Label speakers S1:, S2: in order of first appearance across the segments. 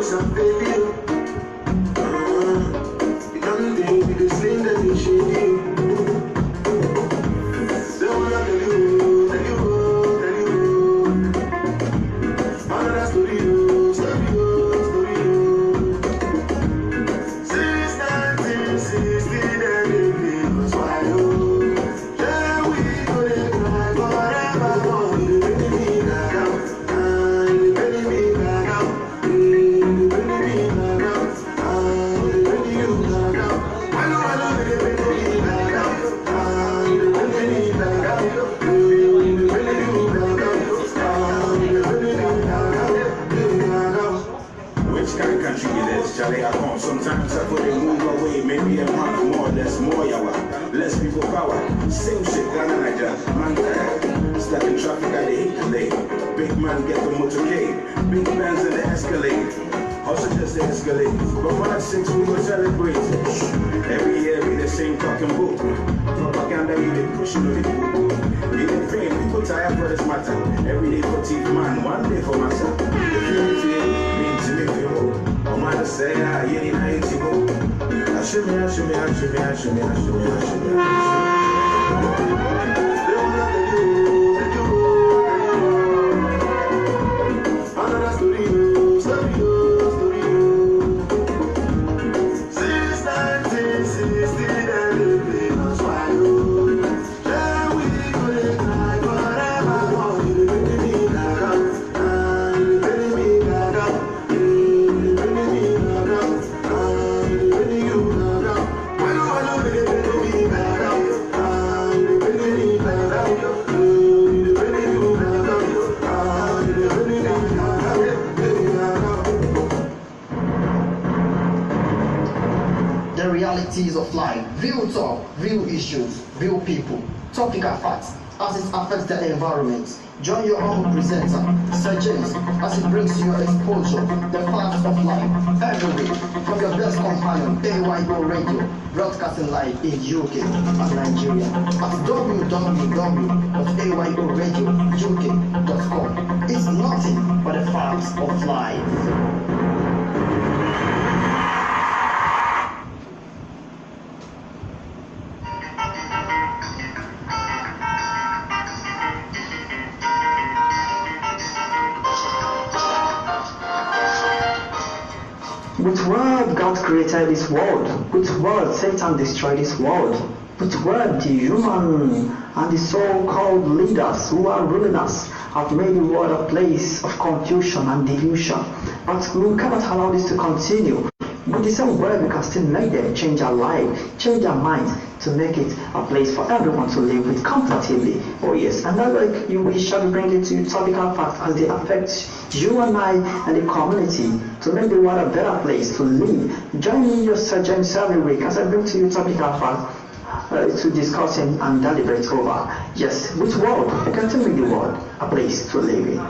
S1: some failure. You don't think we can sling that we should do. Don't wanna tell you. Another story. Since 1960, then they make us wild. Then we go to cry forever, gone. You bring me back out. You bring me back out. You bring me back out. You bring you back out. I know, you bring me back out. You bring me back out. You bring you back out.
S2: Which kind of country it is, Charlie? I come. Sometimes I put it move away, maybe a month more, less more yawa, less people power. Same shit, Ghana, Niger, man tired. Stuck in traffic, I hate the lane. Big man get the motorcade, big bands in the Escalade. Also just the Escalade, but 5-6 we go celebrate. Every year we the same talking book. Propaganda we dey pushing the people. We dey pain, people tired for this matter. Every day for teeth man, one day for myself. If you mean to me feel, I'm gonna say I ain't nothing to go. I should me.
S1: Another story. Since 1960, then they make us wild. Then we go to cry forever, gone. You bring me back out. You bring me back out. You bring me back out. You bring you back out. I know, you bring me back out. You bring me back out. You bring you back out. You bring me back out.
S3: The realities of life, real talk, real issues, real people, topical facts as it affects the environment. Join your own presenter, Sir James, as it brings you exposure, the facts of life, every week, from your best companion, AYO Radio, broadcasting live in UK and Nigeria at www.ayoradiouk.com. It's nothing but the facts of life.
S4: With word, God created this world. With word, Satan destroyed this world. With word, the human and the so-called leaders who are ruling us have made the world a place of confusion and delusion. But we cannot allow this to continue. With the same word, we can still make them change our life, change our minds, to make it a place for everyone to live with comfortably. Oh yes, and that way we shall be bringing to you topical facts as they affect you and I and the community to make the world a better place to live. Join me your surgeon every week as I bring to you topical facts to discuss and deliberate over. Yes, with word, we can still make the world a place to live in.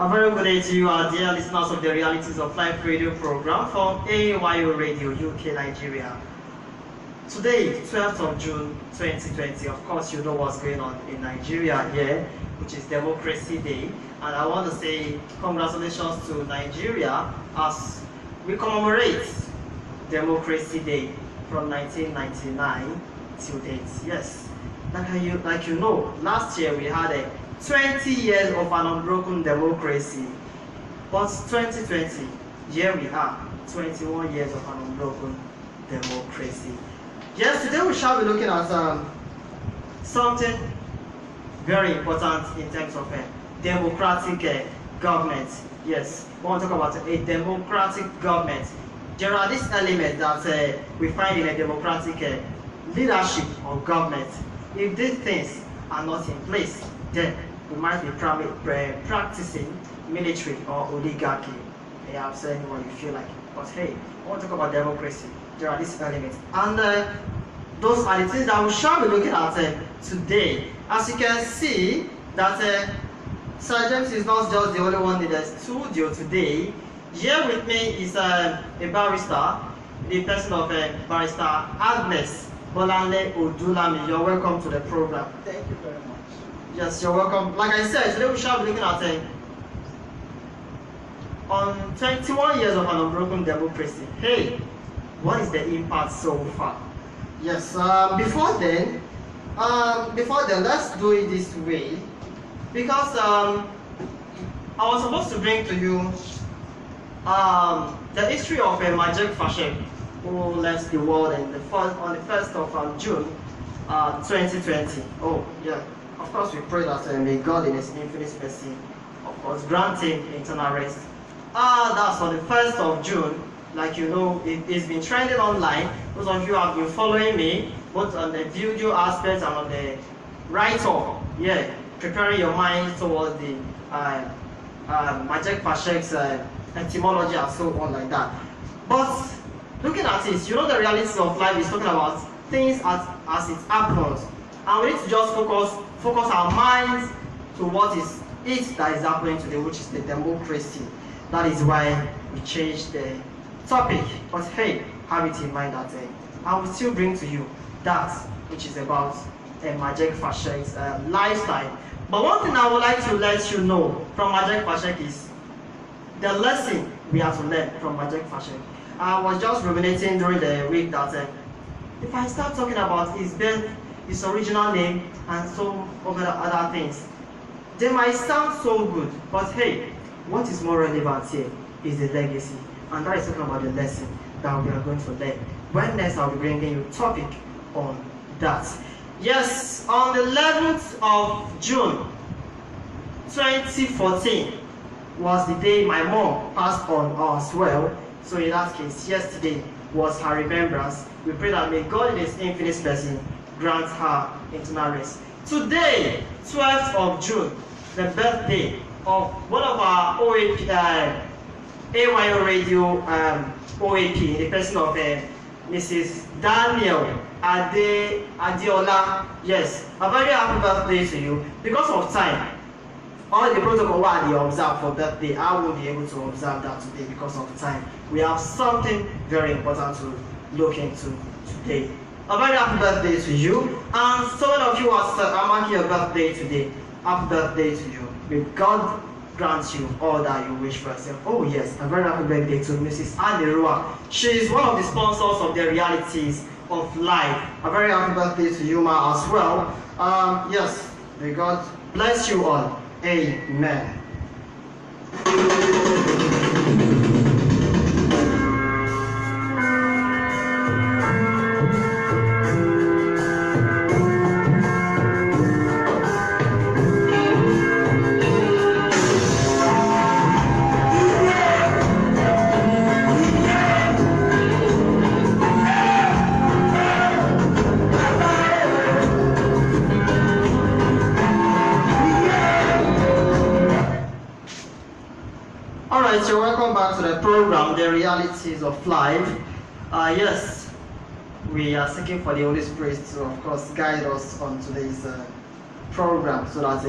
S5: A very good day to you, our dear listeners of the Realities of Life radio program from AYO Radio, UK, Nigeria. Today, 12th of June 2020, of course you know what's going on in Nigeria here, which is Democracy Day. And I want to say congratulations to Nigeria as we commemorate Democracy Day from 1999 till date. Yes, like you know, last year we had a 20 years of an unbroken democracy, but 2020, here we are, 21 years of an unbroken democracy. Yes, today we shall be looking at something very important in terms of democratic government. Yes, we want to talk about a democratic government. There are these elements that we find in a democratic leadership or government. If these things are not in place, then we might be practicing military or oligarchy. You have said what you feel like. But hey, I want to talk about democracy. There are these elements. And those are the things that we shall be looking at today. As you can see, that Sir James is not just the only one in the studio today. Here with me is a barrister, the person of barrister Agnes Bolanle Odulami. You're welcome to the program.
S6: Thank you very much.
S5: Yes, you're welcome. Like I said, today we shall be looking at on 21 years of an unbroken democracy. Hey, what is the impact so far? Yes, before then, let's do it this way, because I was supposed to bring to you the history of Majek Fashek, who left the world on the 1st of June 2020. Oh, yeah. Of course, we pray that may God in His infinite mercy, of course, grant him eternal rest. That's on the 1st of June. Like you know, it's been trending online. Those of you who have been following me, both on the video aspect and on the write-up. Yeah, preparing your mind towards the Majek Fashek's etymology and so on like that. But looking at it, you know the realities of life is talking about things as it happens. And we need to just focus our minds to what is it that is happening today, which is the democracy. That is why we changed the topic. But hey, have it in mind that I will still bring to you that which is about Majek Fashek's lifestyle. But one thing I would like to let you know from Majek Fashek is the lesson we have to learn from Majek Fashek. I was just ruminating during the week that if I start talking about his birth, his original name, and so other things, they might sound so good, but hey, what is more relevant here is the legacy, and that is talking about the lesson that we are going to learn. When next I'll be bringing you a topic on that. Yes, on the 11th of June 2014 was the day my mom passed on as well. So in that case, yesterday was her remembrance. We pray that may God in His infinite mercy grant her eternal rest. Today, 12th of June, the birthday of one of our OAP, AYO Radio OAP, the person of Mrs. Daniel Adeola. Yes, a very happy birthday to you. Because of time, all the protocol what you observe for birthday, I won't be able to observe that today because of time. We have something very important to look into today. A very happy birthday to you, and some of you are marking your birthday today. Happy birthday to you. May God grant you all that you wish for yourself. Oh yes, a very happy birthday to Mrs. Anirua. She is one of the sponsors of the Realities of Life. A very happy birthday to you, ma, as well. Yes, may God bless you all. Amen. Alright, so welcome back to the program, The Realities of Life. Yes, we are seeking for the Holy Spirit to, of course, guide us on today's program so that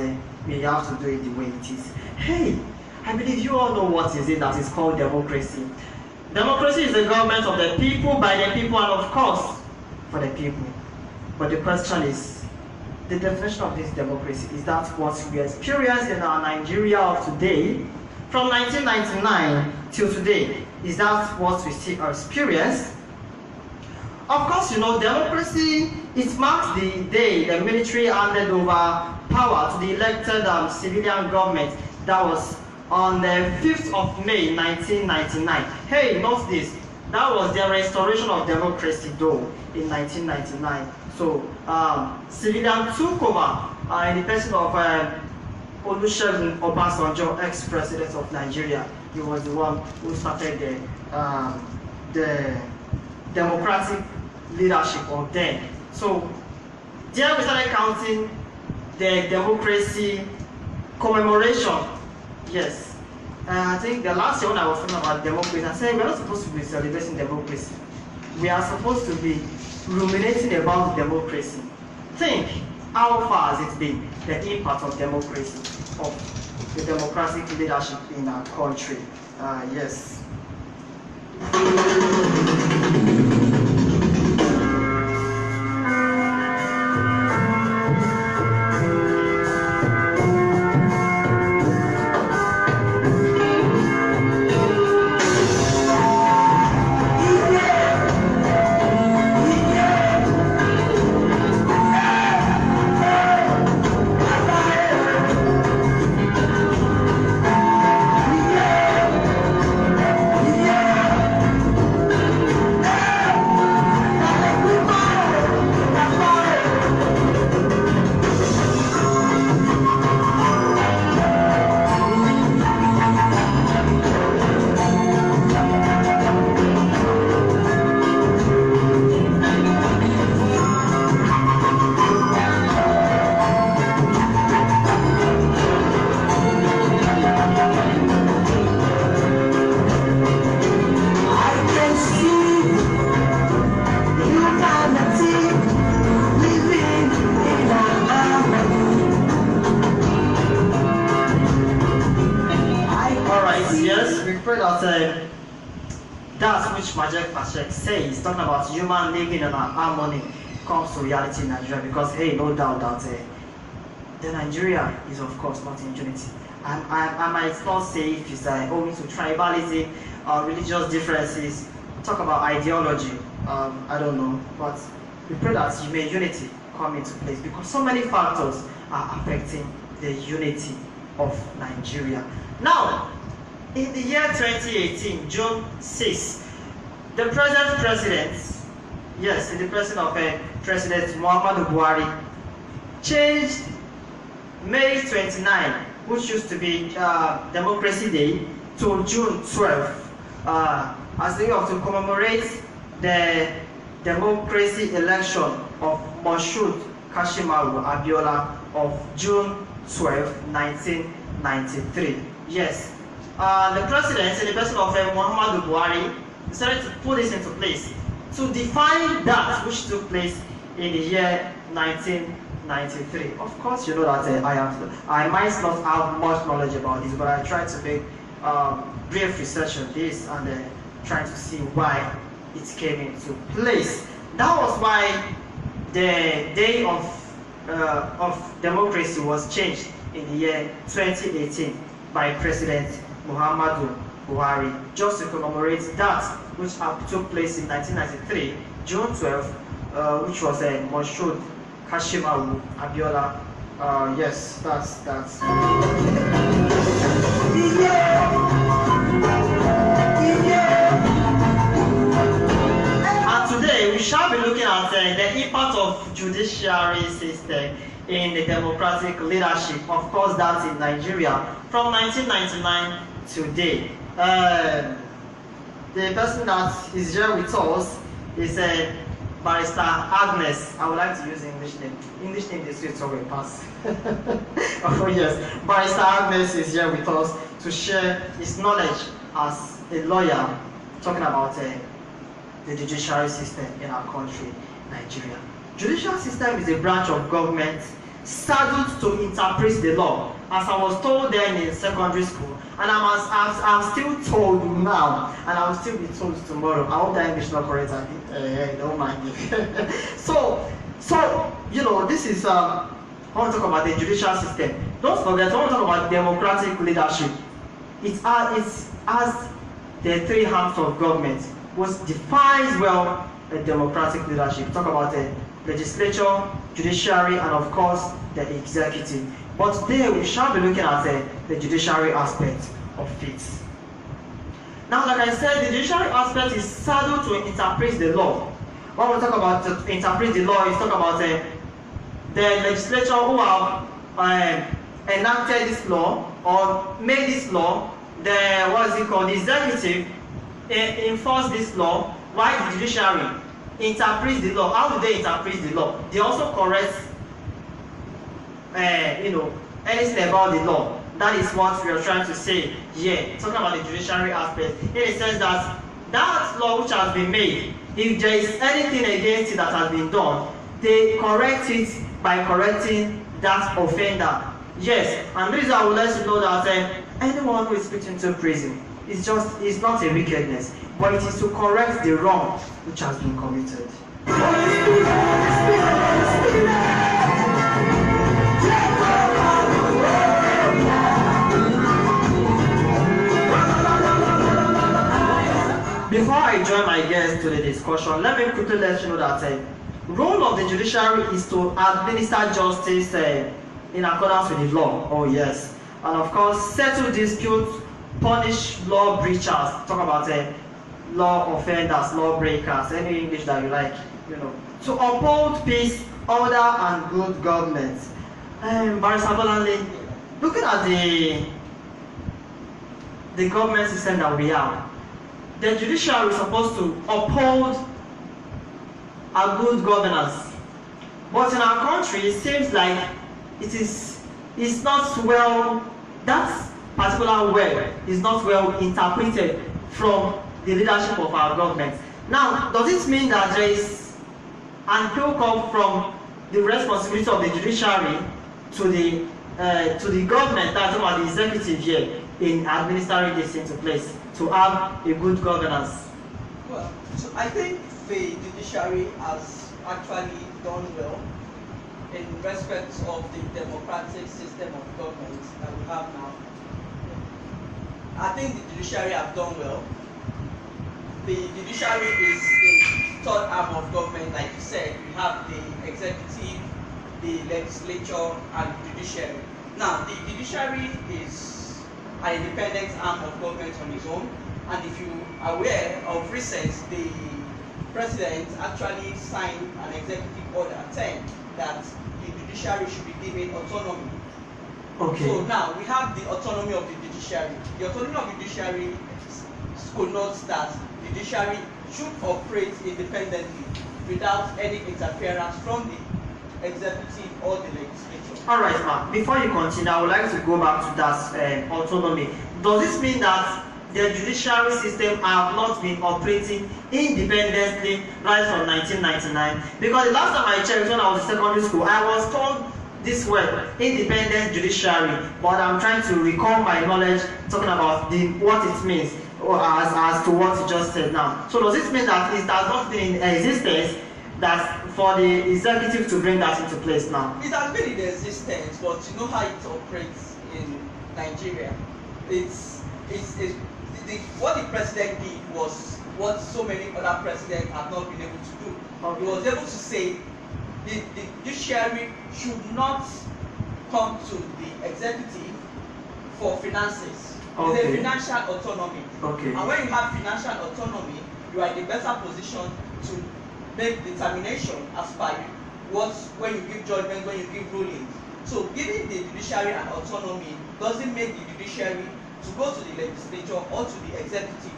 S5: we have to do it the way it is. Hey, I believe you all know what is it that is called democracy. Democracy is the government of the people, by the people, and of course, for the people. But the question is, the definition of this democracy, is that what we experience in our Nigeria of today, from 1999 till today? Is that what we still experience? Of course, you know, democracy, it marks the day the military handed over power to the elected civilian government. That was on the 5th of May 1999. Hey, note this. That was the restoration of democracy, though, in 1999. So, civilian took over in the person of Olusegun Obasanjo, ex-president of Nigeria. He was the one who started the democratic leadership of then. So, there we started counting the democracy commemoration. Yes. I think the last year when I was talking about democracy, I said we're not supposed to be celebrating democracy. We are supposed to be ruminating about democracy. Think, how far has it been, the impact of democracy, of the democratic leadership in our country? Yes. That's which Majek Pashek says, talking about human living in harmony, comes to reality in Nigeria. Because, hey, no doubt that the Nigeria is, of course, not in unity. I might not say if it's owing to tribalism, religious differences, talk about ideology, I don't know. But we pray that unity come into place, because so many factors are affecting the unity of Nigeria. Now, in the year 2018, June 6, the present president, yes, in the person of President Muhammadu Buhari, changed May 29, which used to be Democracy Day, to June 12, as a way of to commemorate the democracy election of Moshood Kashimawo Abiola of June 12, 1993. Yes. The president, in the person of Muhammadu Buhari, decided to put this into place to define that which took place in the year 1993. Of course, you know that I might not have much knowledge about this, but I tried to make brief research on this and trying to see why it came into place. That was why the day of democracy was changed in the year 2018 by President Muhammadu Buhari, just to commemorate that which took place in 1993, June 12, which was a Moshood Kashimawo Abiola. Yes, that's. And today we shall be looking at the impact of judiciary system in the democratic leadership. Of course, that's in Nigeria from 1999 today. The person that is here with us is Barrister Agnes. I would like to use English name. English name is straight away pass. Oh yes, Barrister Agnes is here with us to share his knowledge as a lawyer, talking about the judiciary system in our country, Nigeria. Judicial system is a branch of government saddled to interpret the law, as I was told then in secondary school, and I'm still told now, and I will still be told tomorrow. I hope that English is not correct. Don't mind me. so you know, this is I want to talk about the judicial system. Don't forget, I want to talk about democratic leadership. It has the three arms of government, which defines well a democratic leadership. Talk about the legislature, judiciary, and of course the executive. But today we shall be looking at the judiciary aspect of it. Now, like I said, the judiciary aspect is saddled to interpret the law. When we talk about to interpret the law, is talk about the legislature who have enacted this law or made this law. The executive enforce this law, while the judiciary interprets the law. How do they interpret the law? They also correct anything about the law. That is what we are trying to say here, talking about the judiciary aspect, in the sense that that law which has been made, if there is anything against it that has been done, they correct it by correcting that offender. Yes, and this I will let you know that anyone who is put into prison is not a wickedness, but it is to correct the wrong which has been committed. Before I join my guests to the discussion, let me quickly let you know that the role of the judiciary is to administer justice in accordance with the law. Oh yes, and of course settle disputes, punish law breachers. Talk about law offenders, law breakers, any English that you like. To uphold peace, order, and good government. Barrister BOLANLE, looking at the government system that we have, the judiciary is supposed to uphold a good governance. But in our country, it seems like it's not well, that particular word is not well interpreted from the leadership of our government. Now, does it mean that there is an outcome from the responsibility of the judiciary to the government, that's about the executive here, in administering this into place to have a good governance?
S6: Well, so I think the judiciary has actually done well in respect of the democratic system of government that we have now. I think the judiciary have done well. The judiciary is the third arm of government, like you said. We have the executive, the legislature, and the judiciary. Now, the judiciary is an independent arm of government on its own, and if you are aware of recent, the president actually signed an executive order 10 that the judiciary should be given autonomy.
S5: Okay.
S6: So now we have the autonomy of the judiciary. The autonomy of the judiciary connotes that the judiciary should operate independently without any interference from the executive or the legislature.
S5: Alright, ma'am. Before you continue, I would like to go back to that autonomy. Does this mean that the judiciary system have not been operating independently right from 1999? Because the last time I checked, when I was in secondary school, I was told this word, independent judiciary, but I'm trying to recall my knowledge talking about what it means as to what you just said now. So does this mean that it has not been in existence, that for the executive to bring that into place now?
S6: It has been in existence, but you know how it operates in Nigeria. What the president did was what so many other presidents have not been able to do.
S5: Okay.
S6: He was able to say the judiciary should not come to the executive for finances.
S5: Okay.
S6: It's a financial autonomy.
S5: Okay.
S6: And when you have financial autonomy, you are in a better position to make determination as per when you give judgment, when you give rulings. So giving the judiciary an autonomy doesn't make the judiciary to go to the legislature or to the executive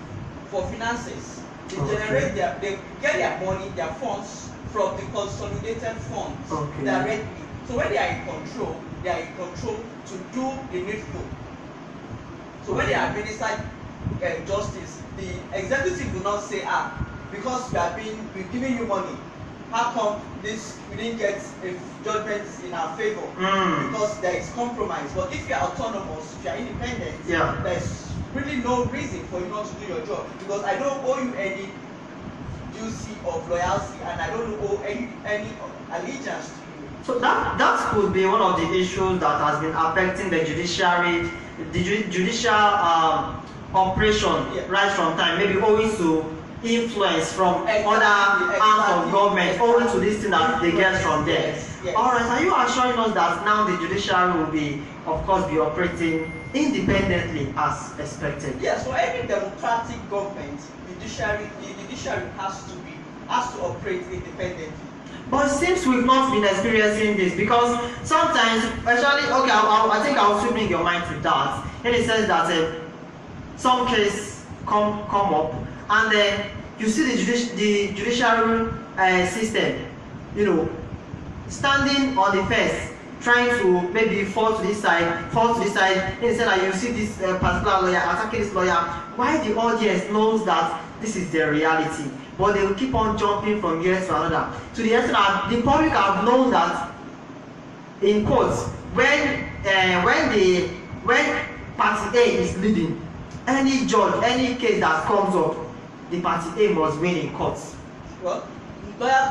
S6: for finances. They generate they get their money, their funds from the consolidated funds directly. So when they are in control, to do the needful. So when they administer justice, the executive will not say, because we've given you money, how come this we didn't get a judgment in our favor? Because there is compromise. But if you are autonomous, if you are independent, there's really no reason for you not to do your job. Because I don't owe you any duty of loyalty, and I don't owe any allegiance to you.
S5: So that could be one of the issues that has been affecting the judiciary, the judicial operation right from time, maybe owing to influence from other arms of government, owing to this thing that they get from there.
S6: Yes.
S5: All right, are you assuring us that now the judiciary will be, of course, be operating independently as expected?
S6: Yes, for any democratic government, the judiciary has to operate independently.
S5: But it seems we've not been experiencing this, because sometimes, actually, okay, I think I'll still bring your mind to that, in the sense that some case come up, and you see the judiciary system, you know, standing on the fence, trying to maybe fall to this side, instead that you see this particular lawyer attacking this lawyer, while the audience knows that this is their reality, but they will keep on jumping from here to another, to the extent that the public have known that, in quotes, when party A is leading, any judge, any case that comes up, the party A must win in courts.
S6: Well, lawyers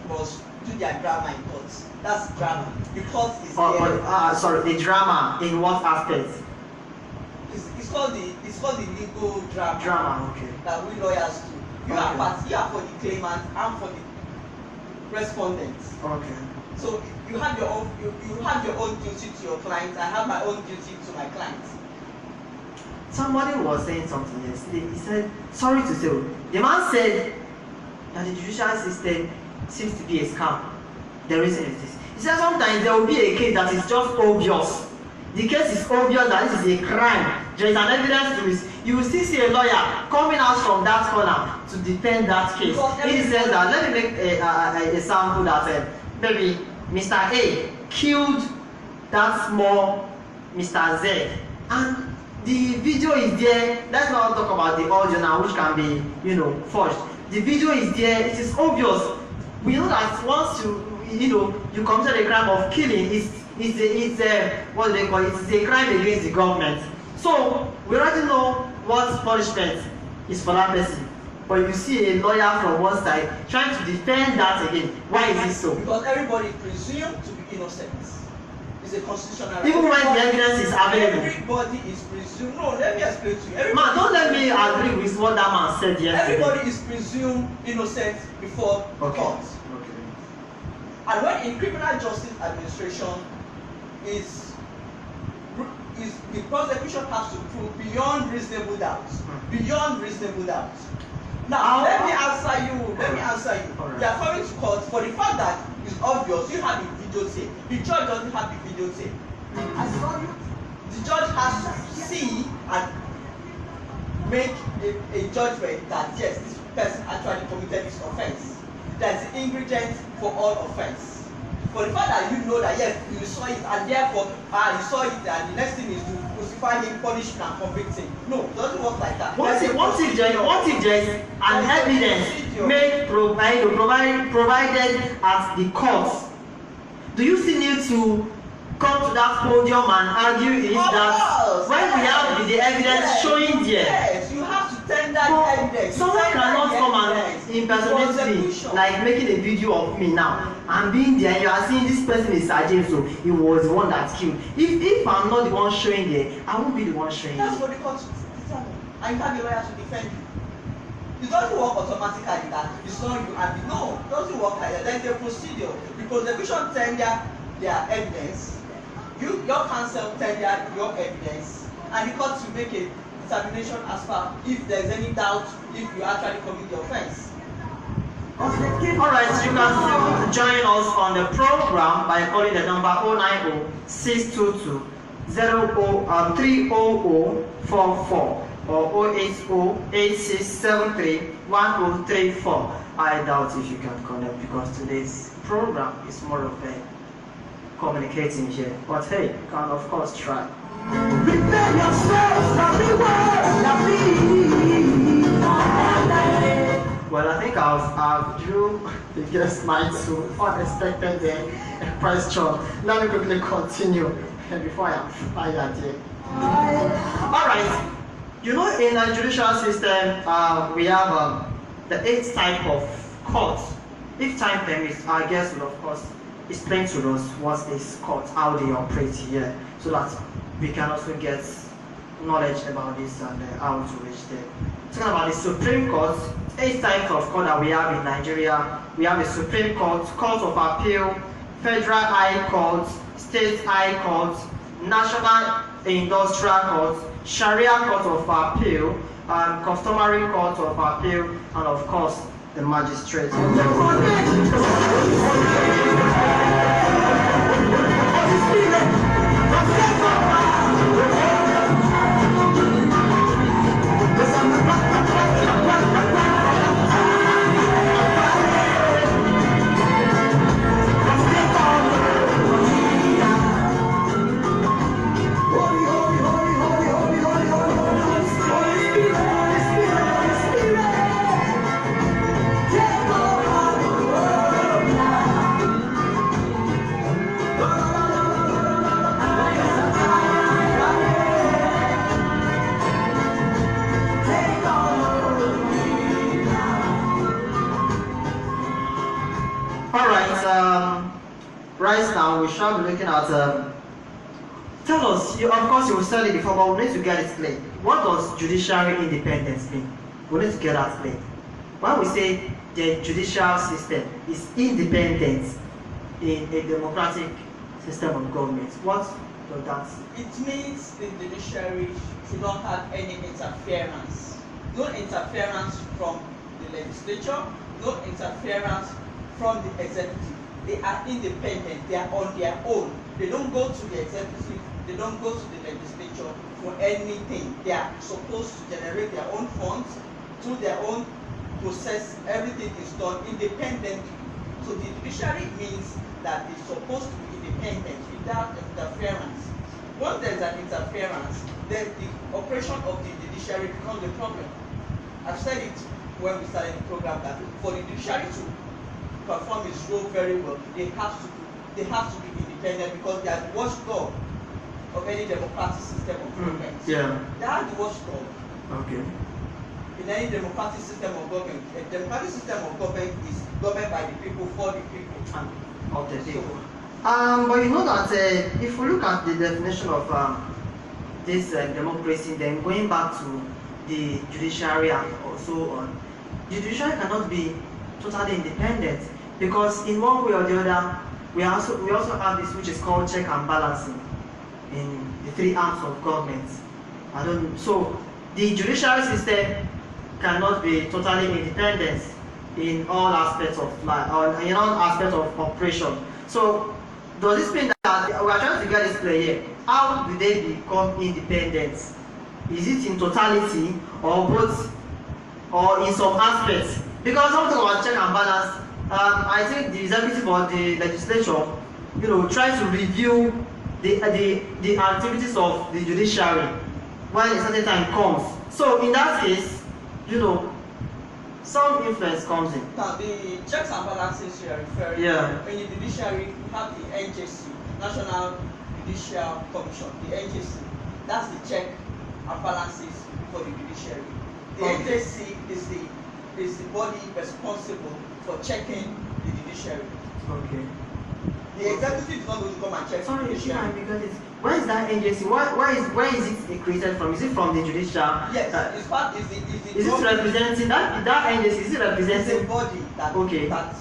S6: must do their drama in courts. That's drama. The court is
S5: sorry, the drama in what aspect?
S6: It's called the legal drama.
S5: Drama, okay.
S6: That we lawyers do. You are for the claimant and for the respondent.
S5: Okay.
S6: So you have your own duty to your client. I have my own duty to my client.
S5: Somebody was saying something yesterday. He said, sorry to say, the man said that the judicial system seems to be a scam. The reason is this. He said sometimes there will be a case that is just obvious. The case is obvious that this is a crime. There is an evidence to it. You will still see a lawyer coming out from that corner to defend that case. He says that, let me make a sample that maybe Mr. A killed that small Mr. Z, and the video is there. Let's not talk about the audio now, which can be, you know, forged. The video is there. It is obvious. We know that once you committed a crime of killing, it's what do they call it? It's a crime against the government. So we already know what punishment is for that person. But you see a lawyer from one side trying to defend that again. Why is it so?
S6: Because everybody is presumed to be innocent. It's a constitutional right.
S5: Even when the evidence is available.
S6: Everybody is presumed. No, let me explain to you.
S5: Man, don't let me agree with what that man said yesterday.
S6: Everybody is presumed innocent before the court.
S5: Okay.
S6: And when in criminal justice administration the prosecution has to prove beyond reasonable doubt. Beyond reasonable doubt. Now let me answer you. Right. You are coming to court for the fact that it's obvious you have the videotape. The judge doesn't have the videotape. I saw you. The judge has to see and make a judgment that yes, this person actually committed this offense. That's the ingredient for all offense. For the fact that you know that yes, you saw it and therefore you saw it and the next thing is to crucify him, punish him and convict him. No, it doesn't work like that.
S5: What if there is an evidence provided at the court? Do you still need to come to that podium and argue that when we have the evidence showing there?
S6: Yes, you have to tender the evidence.
S5: Someone cannot come and impersonate me, like making a video of me now and being there. You are seeing this person is Sergeant, so he was the one that killed. If I'm not the one showing there, I won't be the one showing.
S6: That's for the court to determine, and you have the lawyer to defend you. It doesn't work automatically that it's not you and me. No, it doesn't work like that. There's a procedure. The prosecution tender their evidence. Your counsel tender your evidence, and the court will make a determination as far if there's any doubt if you actually commit the offense.
S5: Alright, you can still join us on the program by calling the number 090-622-30044 or 080-8673-1034. I doubt if you can connect because today's program is more of a communicating here. But hey, you can of course try.
S1: Prepare yourself,
S5: Well, I think I've drew the guest mind to unexpected question. Let me quickly continue before I am fired here. Alright, you know, in a judicial system, we have the 8 type of courts. If time permits, our guest will of course explain to us what is court, how they operate here, so that we can also get knowledge about this and how to reach there. Talking about the Supreme Court, 8 types of court that we have in Nigeria. We have the Supreme Court, Court of Appeal, Federal High Court, State High Court, National Industrial Court, Sharia Court of Appeal, Customary Court of Appeal, and of course the Magistrate. Right now we shall be looking at tell us, of course you will study before, but we need to get it clear. What does judiciary independence mean? We need to get that clear. When we say the judicial system is independent in a democratic system of government, what does that mean?
S6: It means the judiciary should not have any interference. No interference from the legislature, no interference from the executive. They are independent, they are on their own. They don't go to the executive, they don't go to the legislature for anything. They are supposed to generate their own funds, through their own process. Everything is done independently. So the judiciary means that it's supposed to be independent without interference. Once there is an interference, then the operation of the judiciary becomes a problem. I've said it when we started the program that for the judiciary to perform its role very well, they have to be independent, because they are the watchdog of any democratic system of government.
S5: Yeah.
S6: They are the watchdog.
S5: Okay.
S6: In any democratic system of government, a democratic system of government is governed by the people, for the people.
S5: Of the people. But you know that if we look at the definition of this democracy, then going back to the judiciary and also on, the judiciary cannot be totally independent, because in one way or the other, we also have this which is called check and balancing in the 3 arms of government. So the judiciary system cannot be totally independent in all aspects of life, or in all aspects of operation. So does this mean that we are trying to get this clear here? How do they become independent? Is it in totality, or both, or in some aspects? Because something about check and balance, I think the executive or the legislature, try to review the activities of the judiciary when a certain time comes. So in that case, some influence comes in.
S6: Now the checks and balances you are referring to, in the judiciary, we have the NJC, National Judicial Commission, the NJC. That's the check and balances for the judiciary. The NJC is the body responsible for checking the judiciary.
S5: Okay.
S6: The executive is not going to come and check the judiciary.
S5: Where is that agency? Where is it created from? Is it from the judicial?
S6: Yes, it's part. Is
S5: it representing that agency? Is it representing?
S6: It's a body that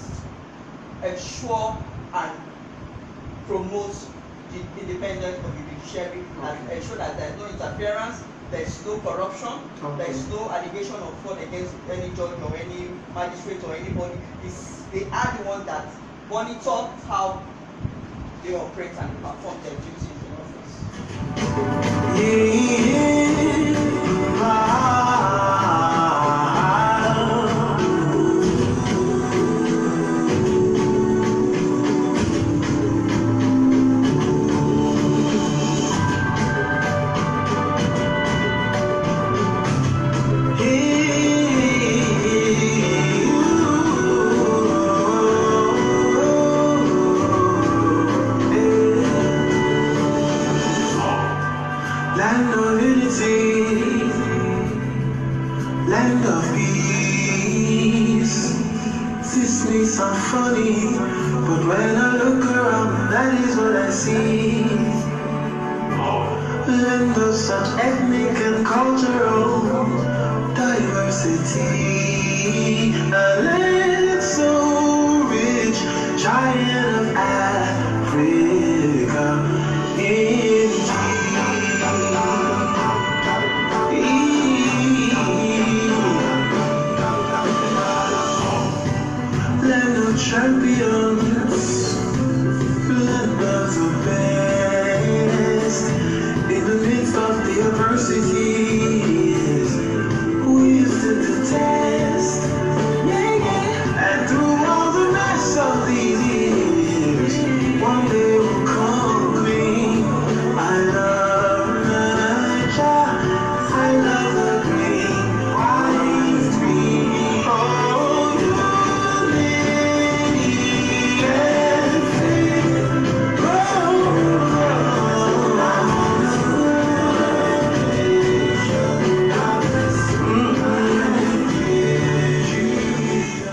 S6: ensure and promotes the independence of the judiciary, and ensure that there is no interference, there is no corruption, there is no allegation of fraud against any judge or any magistrate or anybody. They are the ones that monitor how they operate and perform their duties in office.
S1: land of unity, land of peace. This may sound funny, but when I look around, that is what I see. Land of such ethnic and cultural diversity. A land so rich, giant of Africa. Land of champions, land of the best. In the midst of the adversities, we stood the test. And through all the mess of these years, one day will come clean. I love Naija, I love the green, white, green. Oh, you and faith,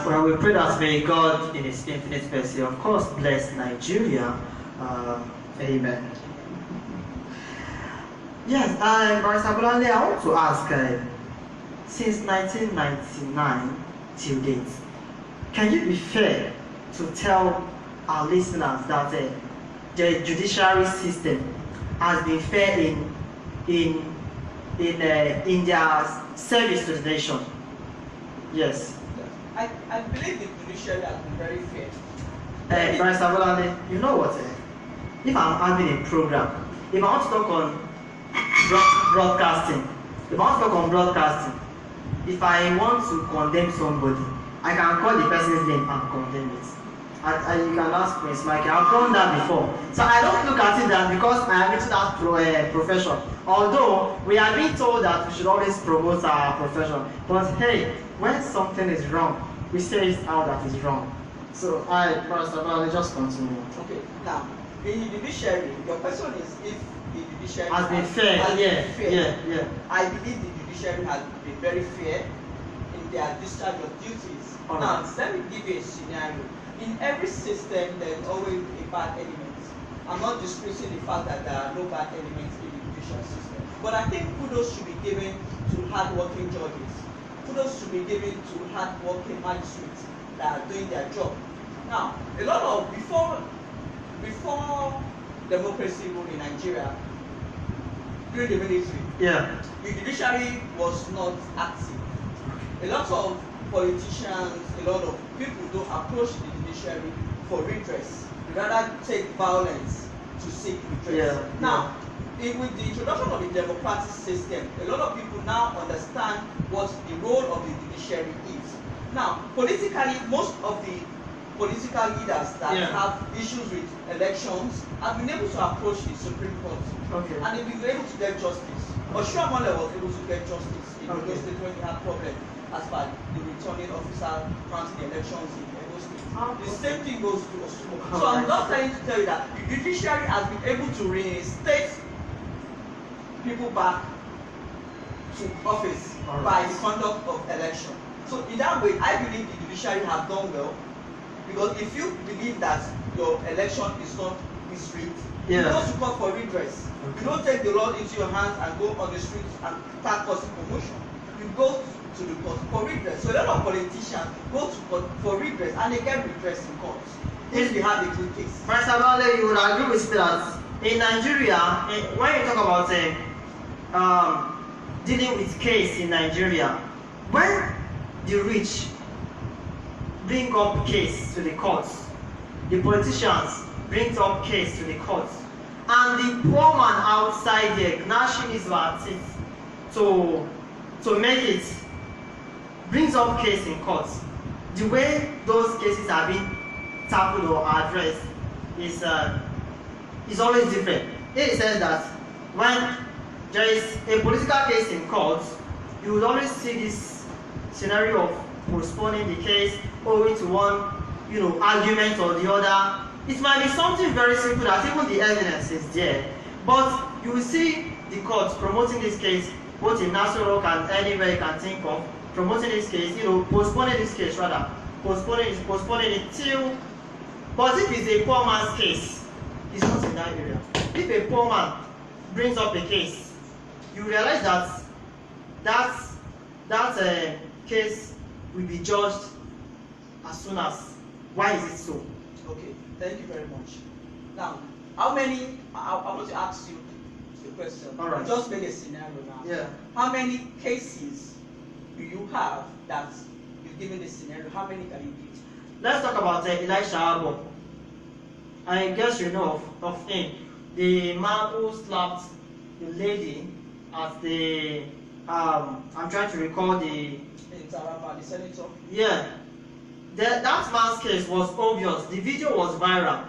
S5: Well, we pray that may God, in His infinite mercy, of course, bless Nigeria. Amen. Yes, Barrister Bolanle, I want to ask, since 1999 till date, can you be fair to tell our listeners that the judiciary system has been fair in their service to the nation? Yes.
S6: I believe the judiciary has been very fair.
S5: Barrister Bolanle, you know what? If I'm having a program, if I want to talk on broadcasting, if I want to condemn somebody, I can call the person's name and condemn it. And you can ask Prince Mike, I've done that before. So I don't look at it that because I am into that profession. Although we are being told that we should always promote our profession. But hey, when something is wrong, we say it out that is wrong. So Barrister Bolanle, just continue.
S6: Okay, now, in the judiciary, your question is if the judiciary
S5: Has been fair. Yeah.
S6: I believe the judiciary has been very fair in their discharge of duties.
S5: All
S6: Now,
S5: right.
S6: let me give you a scenario. In every system, there is always a bad element. I'm not disputing the fact that there are no bad elements in the judicial system. But I think kudos should be given to hard-working judges. Kudos should be given to hard-working magistrates that are doing their job. Now, a lot of before democracy rule in Nigeria, during the military, the judiciary was not active. A lot of politicians, a lot of people don't approach the judiciary for redress. They rather take violence to seek redress. Now, with the introduction of the democratic system, a lot of people now understand what the role of the judiciary is. Now, politically, most of the political leaders that have issues with elections have been able to approach the Supreme Court.
S5: Okay.
S6: And they've been able to get justice. Oshuamole was able to get justice in Edo State when he had problems as per the returning officer granting the elections in Edo State. The same thing goes to Osumo. So I'm not trying to tell you that the judiciary has been able to reinstate people back to office by the conduct of election. So in that way, I believe the judiciary have done well. Because if you believe that your election is not rigged, you go to court for redress. You don't take the law into your hands and go on the streets and start causing commotion. You go to the court for redress. So a lot of politicians go to court for redress and they get redress in court if you have a good case.
S5: Barrister Bolanle, you would agree with me that in Nigeria, when you talk about dealing with case in Nigeria, when the rich bring up case to the courts, the politicians bring up case to the courts, and the poor man outside there gnashing his teeth to make it brings up case in courts. The way those cases are being tackled or addressed is always different. In the sense that when there is a political case in court, you would always see this scenario of postponing the case owing to one, argument or the other. It might be something very simple that even the evidence is there, But you will see the courts promoting this case, both in Nassau Rock and anywhere you can think of, promoting this case, postponing this case rather, postponing it till. But if it's a poor man's case, it's not in that area. If a poor man brings up a case, you realize that case will be judged as soon as. Why is it so?
S6: Okay, thank you very much. Now, how many? I want to ask you a question.
S5: All right.
S6: Just make a scenario now.
S5: Yeah.
S6: How many cases do you have that you've given this scenario? How many can you give?
S5: Let's talk about Elisha Abo. I guess you know of him. The man who slapped the lady at the I'm trying to recall the
S6: In Taraba, the senator.
S5: yeah. That man's case was obvious. The video was viral.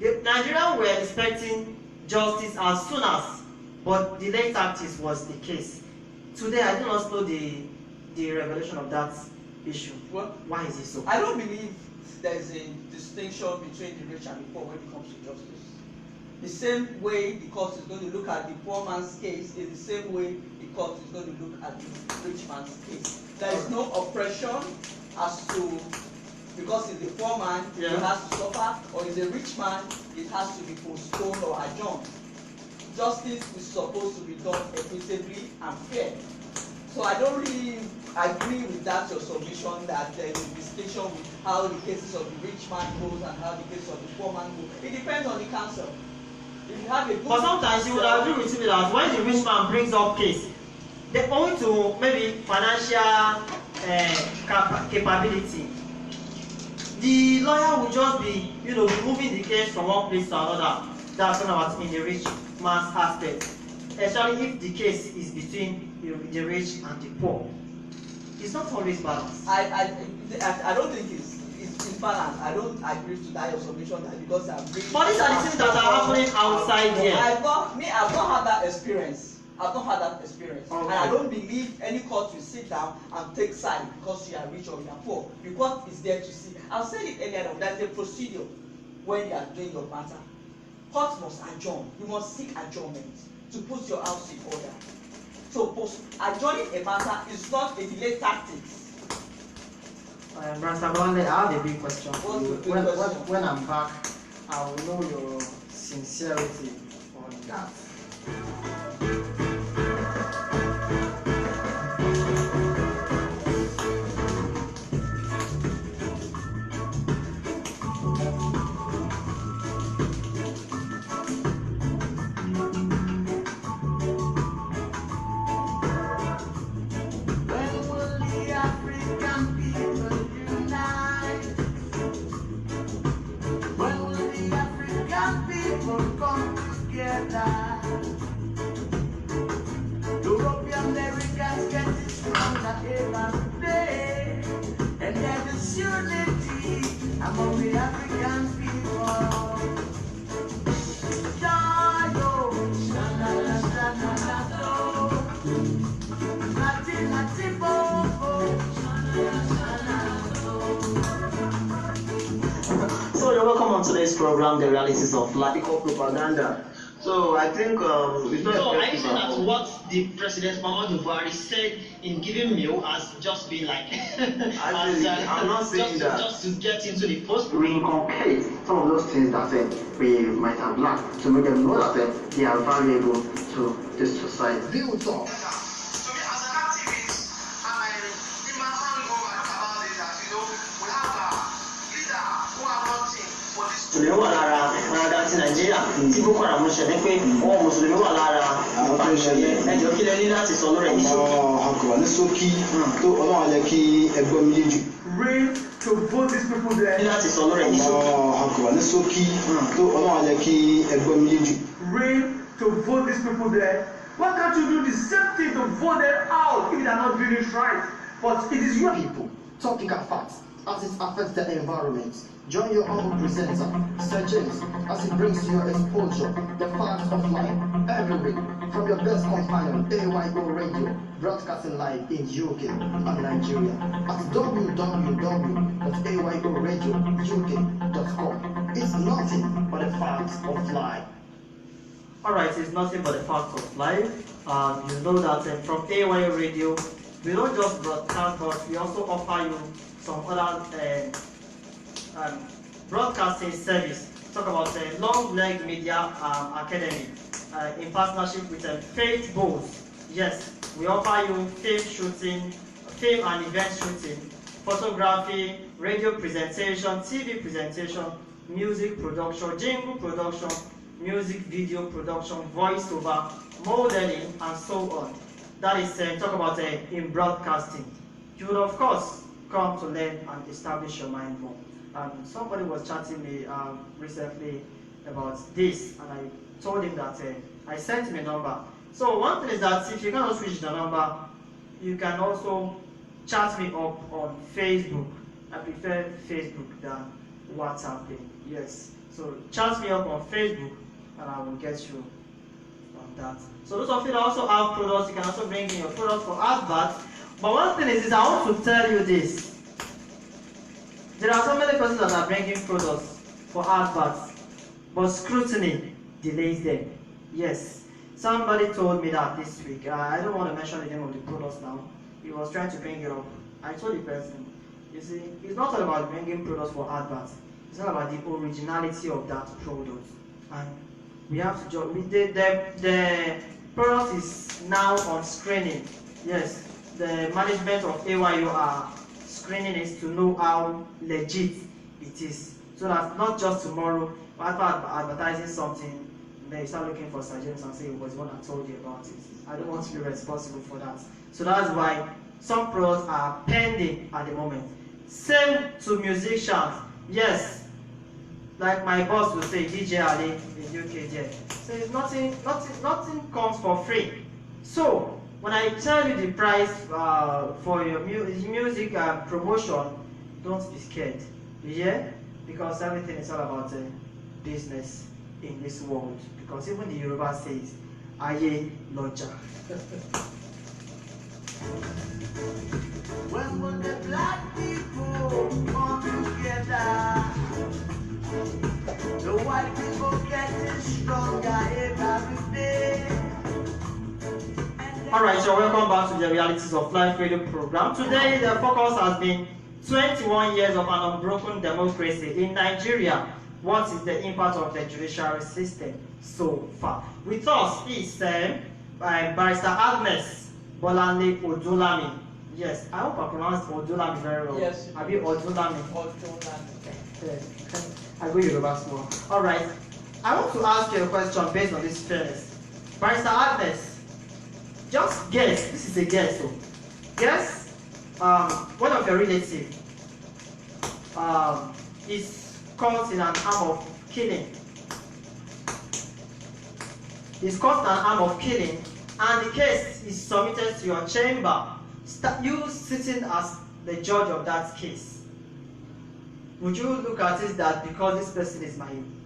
S5: The Nigerians were expecting justice as soon as, but the late tactics was the case. Today I do not know the revelation of that issue.
S6: What?
S5: Why is it so?
S6: I don't believe there is a distinction between the rich and the poor when it comes to justice. The same way the court is going to look at the poor man's case is the same way the court is going to look at the rich man's case. There is no oppression as to because he's a poor man,
S5: Yeah.
S6: he has to suffer, or he's a rich man, it has to be postponed or adjourned. Justice is supposed to be done equitably and fair. So I don't really agree with that your submission that there is a distinction with how the cases of the rich man goes and how the cases of the poor man go. It depends on the counsel. If you have a good
S5: But sometimes you would agree with me that when the rich man brings up case, they owing to maybe financial capability, the lawyer will just be, moving the case from one place to another. That's what in the rich man's aspect. Especially if the case is between the rich and the poor. It's not always balanced.
S6: I don't think it's balanced. I don't agree to that your submission that because I'm rich.
S5: But these are the things that are happening outside here.
S6: I've not had that experience. I've not had that experience.
S5: Okay.
S6: And I don't believe any court will sit down and take side because you are rich or you are poor. The court is there to see. I've said it earlier on, there's a procedure when you are doing your matter. Court must adjourn. You must seek adjournment to put your house in order. So adjourning a matter is not a delay tactics.
S5: Brother BOLANLE, I have a big question.
S6: What's the big question?
S5: When I'm back, I will know your sincerity on that.
S1: When will the African people unite? When will the African people come together? European Americans getting stronger every day, and there is unity among the African people. Jayo, shanala, shanala, Nati, nati, bo,
S3: So you're welcome on today's program, The Realities of Life. Propaganda. So I think it's not.
S7: So are you saying that what the President Muhammadu Buhari said in giving meal has just been like
S3: Actually, I'm not saying that.
S7: just to get into the post?
S4: Reinculcate some of those things that we might have lacked to make them know that they are valuable to this society.
S3: Real talk.
S1: So me as an activist, in my hand go about it that we have a leader who are wanting for this.
S3: Mùsùlùmí wà lára ọ̀nàdà ti Nàìjíríà tí Boko Haram ṣe ní pé wọ́n Mùsùlùmí wà lára ẹjọ́ kílẹ̀ ní láti sọ lórí ẹ̀yìn ṣókí.
S8: Àkùrọ̀ ní ṣókí tó Ọlọ́run á jẹ́ kí ẹgbẹ́ mi yé jù.
S1: Ready to vote these people there.
S3: Ní láti sọ lórí ẹ̀yìn ṣókí.
S8: Àkùrọ̀ ní ṣókí tó Ọlọ́run á jẹ́ kí ẹgbẹ́ mi yé jù.
S1: Ready to vote these people there. Why can't you do the same thing to vote them out if they are not doing it right? But it is your
S3: People, topical facts as it affects the environment. Join your humble presenter, Sir James, as he brings to your exposure the facts of life every week from your best companion, AYO Radio, broadcasting live in UK and Nigeria at www.ayoradiouk.com. It's nothing but the facts of life.
S5: Alright, it's nothing but the fact of life. You know that from AYO Radio, we don't just broadcast, but we also offer you some other broadcasting service. Talk about the Long Leg Media Academy in partnership with Faith Bowls. Yes, we offer you film shooting, film and event shooting, photography, radio presentation, TV presentation, music production, jingle production, music video production, voiceover, modeling, and so on. That is talk about in broadcasting. You will of course come to learn and establish your mind more. Somebody was chatting me recently about this, and I told him that I sent him a number. So one thing is that if you cannot switch the number, you can also chat me up on Facebook. I prefer Facebook than WhatsApp. Yes. So chat me up on Facebook, and I will get you on that. So those of you that also have products, you can also bring in your products for advert. But one thing is I want to tell you this. There are so many persons that are bringing products for adverts, but scrutiny delays them. Yes. Somebody told me that this week. I don't want to mention the name of the products now. He was trying to bring it up. I told the person, you see, it's not all about bringing products for adverts. It's not about the originality of that product. And we have to just, the product is now on screening. Yes, the management of AYO are screening it to know how legit it is. So that not just tomorrow, after advertising something, then you start looking for suggestions and say it was one that told you about it. I don't want to be responsible for that. So that's why some products are pending at the moment. Same to musicians. Yes, like my boss would say, DJ Ali in UKJ. So nothing comes for free. So when I tell you the price for your music promotion, don't be scared. Yeah, because everything is all about business in this world. Because even the Yoruba says, Aye Loja.
S1: When will the black people come together? The white people getting stronger every day.
S5: Alright, so welcome back to the Realities of Life radio program. Today the focus has been 21 years of an unbroken democracy in Nigeria. What is the impact of the judiciary system so far? With us is Barrister Agnes BOLANLE Odulami. Yes, I hope I pronounced Odulami very well.
S6: Yes.
S5: Have you Odulami?
S6: Odulami.
S5: I go Yoruba small. Alright, I want to ask you a question based on this fairness. Barrister Agnes, just guess, this is a guess though. Guess one of your relatives is caught in an arm of killing. Is caught in an arm of killing, and the case is submitted to your chamber. You sitting as the judge of that case. Would you look at it that because this person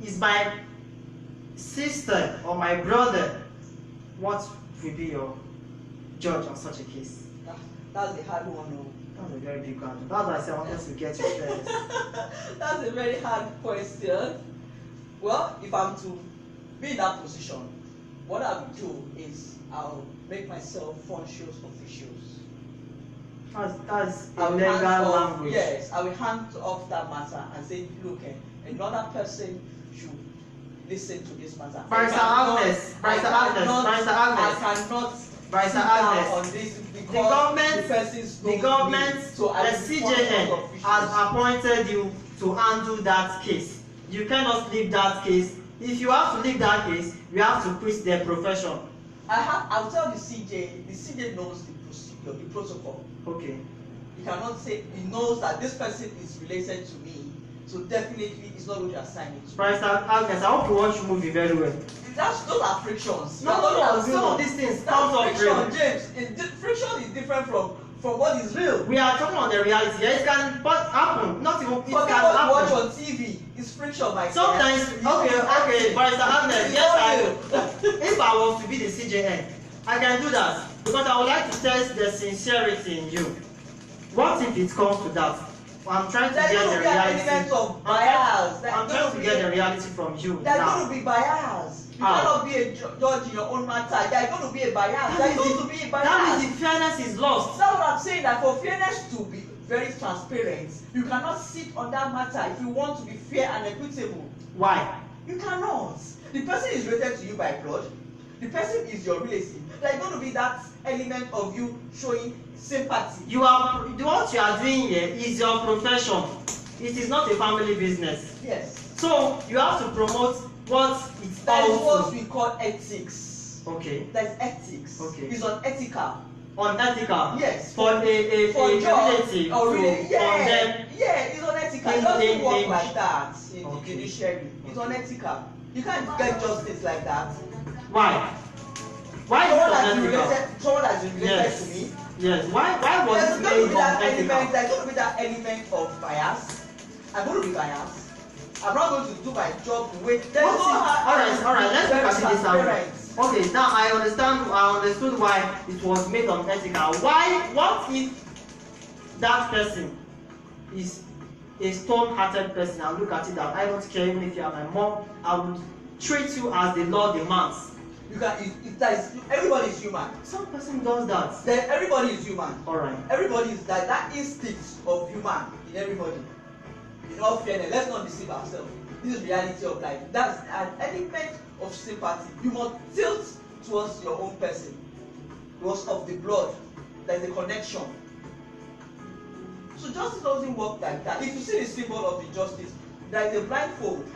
S5: is my sister or my brother, what will be your judge on such a case?
S6: That's a hard one. No?
S5: That's a very big one. That's why I said I wanted to get your first.
S6: That's a very hard question. Well, if I'm to be in that position, what I will do is I'll make myself functions officials.
S5: That's illegal language.
S6: Yes, I will hand off that matter and say, look, another person should listen to this matter.
S5: Barrister Agnes,
S6: I cannot
S5: Barrister
S6: Agnes
S5: Agnes.
S6: on this
S5: The
S6: because
S5: government,
S6: so
S5: the CJN has appointed you to handle that case. You cannot leave that case. If you have to leave that case, you have to quit their profession.
S6: I'll tell the CJ knows the procedure, the protocol.
S5: Okay.
S6: You cannot say he knows that this person is related to me, so definitely he's not going to assign it to me.
S5: Barrister Agnes, I hope you watch movie very well.
S6: Those are frictions.
S5: No, some of these things comes up real.
S6: James, friction is different from what is real.
S5: We are talking on the reality. Yeah, it can happen. Not even it can
S6: Forget what you watch
S5: happen.
S6: on TV. It's friction, my
S5: Sometimes, okay, Barrister Agnes, yes, I will. If I was to be the CJN, I can do that because I would like to test the sincerity in you. What if it comes to that? I'm trying to get the reality.
S6: Of bias.
S5: I'm trying to get the reality from you
S6: There's
S5: now.
S6: going to be bias. You cannot be a judge in your own matter. There is going to be a bias. There is going to be a bias.
S5: That means the fairness is lost.
S6: That's what I'm saying, that for fairness to be very transparent, you cannot sit on that matter if you want to be fair and equitable.
S5: Why?
S6: You cannot. The person is related to you by blood. The person is your relative. There is going to be that element of you showing sympathy.
S5: What you are doing here is your profession. It is not a family business.
S6: Yes.
S5: So you have to promote what it's
S6: That is what
S5: also.
S6: we call ethics.
S5: Okay.
S6: That is ethics.
S5: Okay.
S6: It's unethical.
S5: Unethical.
S6: Yes.
S5: For a relative
S6: or really,
S5: to condemn.
S6: yeah, it's unethical. It doesn't work like that in the judiciary. It's unethical. You can't get justice like that.
S5: Why? Why is it unethical?
S6: Someone that is related to me.
S5: Yes. Why was
S6: There's
S5: it
S6: going to
S5: made
S6: be that
S5: unethical?
S6: element. There's going to be that element of bias. I'm going to be biased. I'm not going to do my job the way.
S5: Alright, let's look at this out. Okay, now I understood why it was made unethical. What if that person is a stone-hearted person and look at it that I don't care even if you are my mom, I would treat you as the law demands.
S6: Everybody is human.
S5: Some person does that.
S6: Then everybody is human.
S5: Alright.
S6: Everybody is that instinct of human in everybody. In all fairness, let's not deceive ourselves. This is reality of life. That's an element of sympathy. You must tilt towards your own person. Because of the blood. There's a connection. So justice doesn't work like that. If you see the symbol of the justice, there is a blindfold.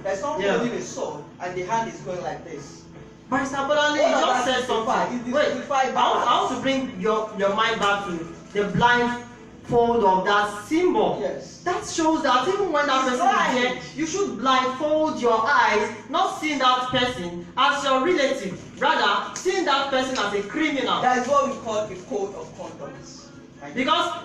S6: There's someone holding a sword and the hand is going like this.
S5: Barrister Bolanle, you just said something. Wait, I want to bring your mind back to the blindfold of that symbol.
S6: Yes.
S5: That shows that even when that person is there, you should blindfold your eyes, not seeing that person as your relative, rather seeing that person as a criminal.
S6: That is what we call a code of conduct.
S5: Because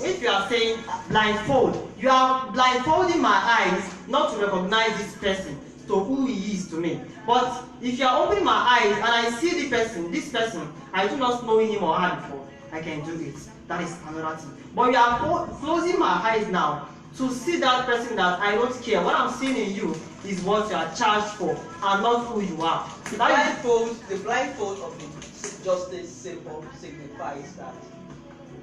S5: if you are saying blindfold, you are blindfolding my eyes not to recognize this person to who he is to me. But if you are opening my eyes and I see this person, I do not know him or her before, I can do it. That is another thing. But you are closing my eyes now to see that person that I don't care. What I'm seeing in you is what you are charged for and not who you are.
S6: The blindfold of the justice symbol signifies that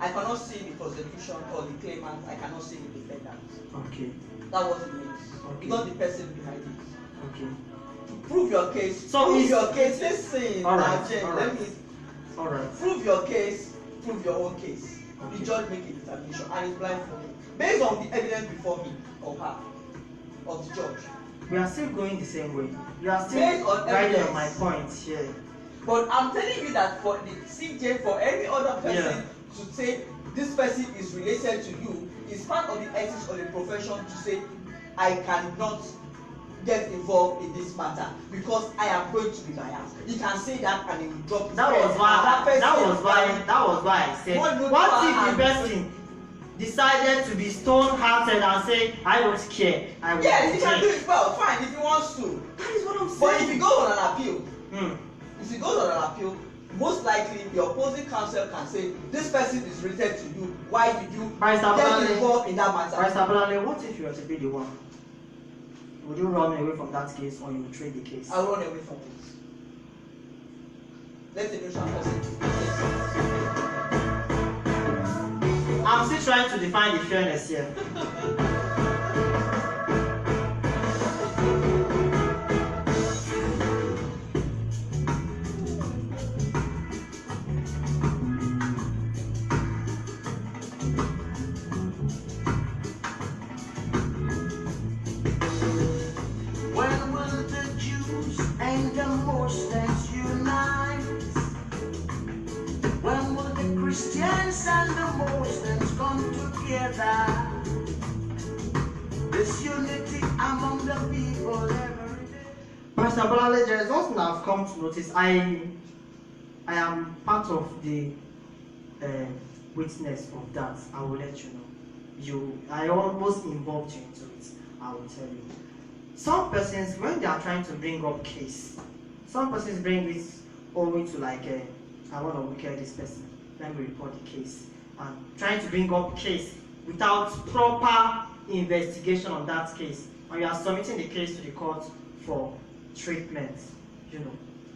S6: I cannot see the prosecution or the claimant, I cannot see the defendant.
S5: Okay.
S6: That's what it means.
S5: Okay.
S6: Not the person behind it.
S5: Okay.
S6: To prove your case, listen, prove your case, prove your own case. Okay. The judge make a determination and it's blindfolded based on the evidence before him or her, of the judge.
S5: We are still going the same way. You are still riding on my point here.
S6: But I'm telling you that for the CJ, for any other person to say this person is related to you, is part of the ethics of the profession to say, I cannot get involved in this matter because I am going to be biased. He can say that and he will drop his
S5: That was why I said, what if the person decided to be stone-hearted and say, I don't care.
S6: Yes, he can do it well, fine, if he wants to.
S5: That is what I'm saying.
S6: But if he goes on an appeal, most likely the opposing counsel can say, this person is related to you, why did you get involved in that matter?
S5: Barrister Bolanle, what if you were to be the one? Would you run away from that case or you would trade the case?
S6: I'll run away from it. Let the neutral person do it.
S5: I'm still trying to define the fairness here.
S1: When will the Jews and the Muslims unite? When will the Christians and the Muslims come together? This unity among the people every day.
S5: Barrister Bolanle, there is one thing I've come to notice. I am part of the witness of that. I will let you know. I almost involved you into it. I will tell you. Some persons, when they are trying to bring up case, some persons bring it only to like, I want to look at this person. Let me report the case. And trying to bring up case without proper investigation on that case. And you are submitting the case to the court for treatment. You know,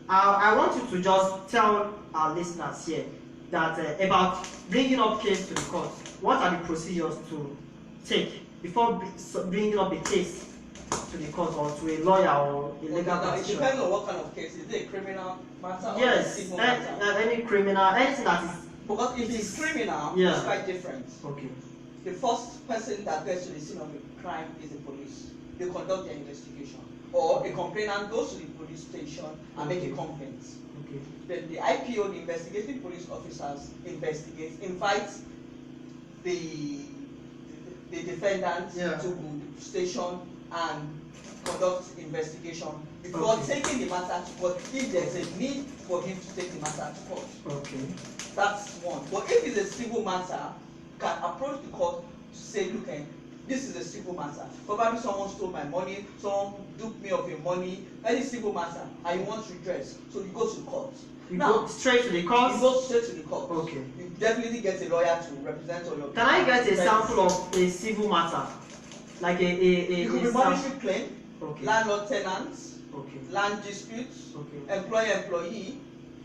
S5: I want you to just tell our listeners here that about bringing up case to the court. What are the procedures to take before bringing up a case to the court or to a lawyer or a legal practitioner?
S6: It depends on what kind of case. Is it a criminal matter?
S5: Yes,
S6: or a civil matter?
S5: any criminal, anything that is.
S6: Because if it's criminal,
S5: yeah,
S6: it's quite different.
S5: Okay.
S6: The first person that gets to the scene of a crime is the police. They conduct their investigation. Or a complainant goes to the police station and make a complaint.
S5: Okay.
S6: Then the IPO, the investigating police officers, invite the defendant to the station and conduct investigation before taking the matter to court if there's a need for him to take the matter to court.
S5: Okay.
S6: That's one. But if it's a civil matter, you can approach the court to say, look, this is a civil matter. Probably someone stole my money, someone duped me of your money, any civil matter, and you want redress. So you go to the court.
S5: You go straight to the court?
S6: You go straight to the court.
S5: Okay.
S6: You definitely get a lawyer to represent all your
S5: Can I get a sample of a civil matter? Like
S6: it could be monetary claim,
S5: okay,
S6: landlord tenants,
S5: okay,
S6: land disputes,
S5: okay,
S6: employee.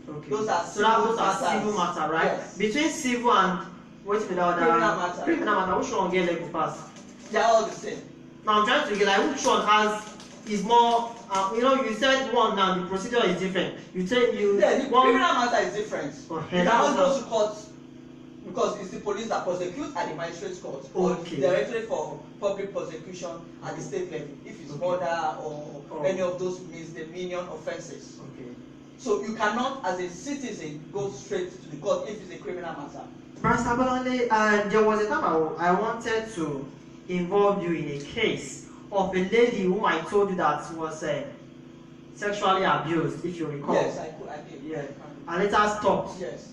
S5: Okay.
S6: Those are
S5: civil matter, right?
S6: Yes.
S5: Between civil and criminal matter. Criminal matter, which one get like the pass?
S6: They are all the same.
S5: Now I'm trying to get like which one is more. You know, you said one now. The procedure is different. You take you.
S6: Yeah, the criminal matter is different.
S5: Okay.
S6: You cannot go to court because it's the police that prosecute at the magistrate's court, or directly for public prosecution at the state level. If it's murder or any of those misdemeanor offences.
S5: Okay.
S6: So you cannot, as a citizen, go straight to the court if it's a criminal matter.
S5: Mr. BOLANLE, there was a time I wanted to involve you in a case of a lady whom I told you that was sexually abused, if you recall.
S6: Yes, I did.
S5: Yeah. And later stopped.
S6: Yes.